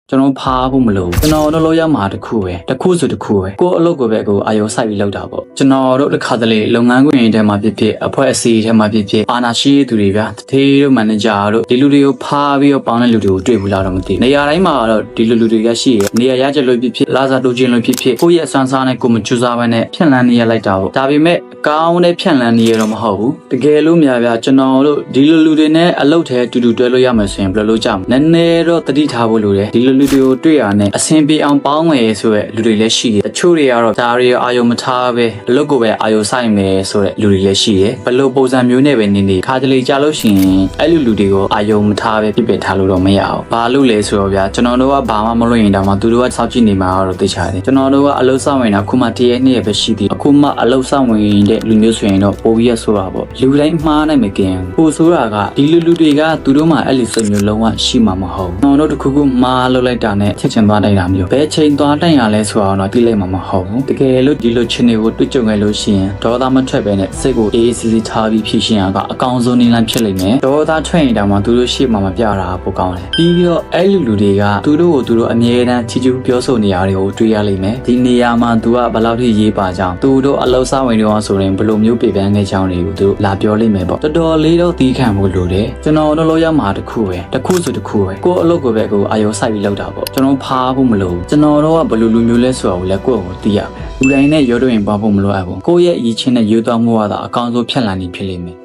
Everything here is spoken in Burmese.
ကျွန်တော်ဖားဖို့မလို့ကျွန်တော်တို့လောက်ရမှာတခုပဲတခုဆိုတခုပဲကိုအလုပ်ကိုပဲကိုအာရုံစိုက်ပြီးလုပ်တာပေါ့ကျွန်တော်တို့တစ်ခါတလေလုပ်ငန်းခွင်ထဲမှာဖြစ်ဖြစ်အဖွဲ့အစည်းထဲမှာဖြစ်ဖြစ်အာဏာရှိသူတွေဗျာတထေးတို့မန်နေဂျာတို့ဒီလူတွေကိုဖားပြီးတော့ပေါင်းတဲ့လူတွေကိုတွေ့ဘူးလားတော့မသိနေရာတိုင်းမှာတော့ဒီလူတွေကရှိရနေရာရချက်လို့ဖြစ်ဖြစ်လာစားတိုးချင်းလို့ဖြစ်ဖြစ်ကိုယ့်ရဲ့အစွမ်းစားနဲ့ကိုမကြိုးစားဘဲနဲ့ဖြန့်လန်းနေရလိုက်တာပေါ့ဒါပေမဲ့ကောင်းတဲ့ဖြန့်လန်းနေရတော့မဟုတ်ဘူးတကယ်လို့များဗျာကျွန်တော်တို့ဒီလူတွေနဲ့အလုပ်ထဲတူတူတွဲလို့ရမယ်ဆိုရင်ဘယ်လိုလုပ်ကြမလဲနည်းနည်းတော့တတိထားဖို့လိုတယ်ဒီလူတွေကိုတွေ့ရနဲ့အဆင်ပြေအောင်ပေါင်းမယ်ဆိုရဲလူတွေလည်းရှိတယ်တချို့တွေကတော့ဒါတွေအာယုံမထားပဲအလုပ်ကိုပဲအာယုံစိုက်မယ်ဆိုရဲလူတွေလည်းရှိတယ်ဘယ်လိုပုံစံမျိုးနဲ့ပဲနေခါတလေကြလို့ရှိရင်အဲ့လူတွေကိုအာယုံမထားပဲပြစ်ပယ်ထားလို့တော့မရအောင်ဘာလို့လဲဆိုတော့ဗျာကျွန်တော်တို့ကဘာမှမလုပ်ရင်တောင်မှသူတို့ကစောင့်ကြည့်နေမှာတော့သိချတယ်ကျွန်တော်တို့ကအလုပ်ဆောင်ဝင်တာခုမှတရက်နှစ်ရက်ပဲရှိသေးအခုမှအလုပ်ဆောင်ဝင်တဲ့လူမျိုးဆိုရင်တော့ပိုပြီးရဆိုတာပေါ့လူတိုင်းမှားနိုင်မကင်ပိုဆိုတာကဒီလူတွေကသူတို့မှအဲ့လိုစိတ်မျိုးလုံးဝရှိမှာမဟုတ်ကျွန်တော်တို့တခုခုမှားလုပ်လိုက်တာနဲ့ချက်ချင်းသွားတိုက်တာမျိုးဘယ်ချိန်သွားတိုက်ရလဲဆိုတော့တိလိုက်မှာမဟုတ်ဘူးတကယ်လို့ဒီလိုချင်းတွေကိုတွေ့ကြုံခဲ့လို့ရှိရင်ဒေါသမထွက်ပဲနဲ့စိတ်ကိုအေးအေးဆေးဆေးထားပြီးဖြည့်ရှင်ရကအကောင်းဆုံးနည်းလမ်းဖြစ်လိမ့်မယ်ဒေါသထွက်ရင်တောင်မှသူတို့ရှေ့မှာမပြတာပိုကောင်းတယ်ပြီးတော့အဲ့လူတွေကသူတို့ကိုသူတို့အမြဲတမ်းချီးကျူးပြောဆိုနေရတွေကိုတွေ့ရလိမ့်မယ်ဒီနေရာမှာသူကဘယ်လောက်ထိရေးပါကြောင်းသူတို့အလုပ်ဆောင်ဝင်တော့ဆိုရင်ဘယ်လိုမျိုးပြပန်းခဲ့ကြောင်းတွေကိုသူလာပြောလိမ့်မယ်ပေါ့တော်တော်လေးတော့တီးခံဖို့လိုတယ်ကျွန်တော်တို့လောက်ရမှာတခုပဲတခုဆိုတခုပဲကိုအလုပ်ကိုပဲကိုအာရုံစိုက်ပြီးလုပ်တာပေါ့ကျွန်တော်ဖားဖို့မလိုကျွန်တော်တို့ကဘယ်လိုလူမျိုးလဲဆိုတာကိုလည်းကိုယ့်ကိုသိရမယ်လူတိုင်းနဲ့ရောတော့ရင်ပါဖို့မလိုအပ်ဘူးကိုယ့်ရဲ့အရေးချင်းနဲ့ရိုးသားမှုကသာအကောင်းဆုံးဖြတ်လန်းနေဖြစ်လိမ့်မယ်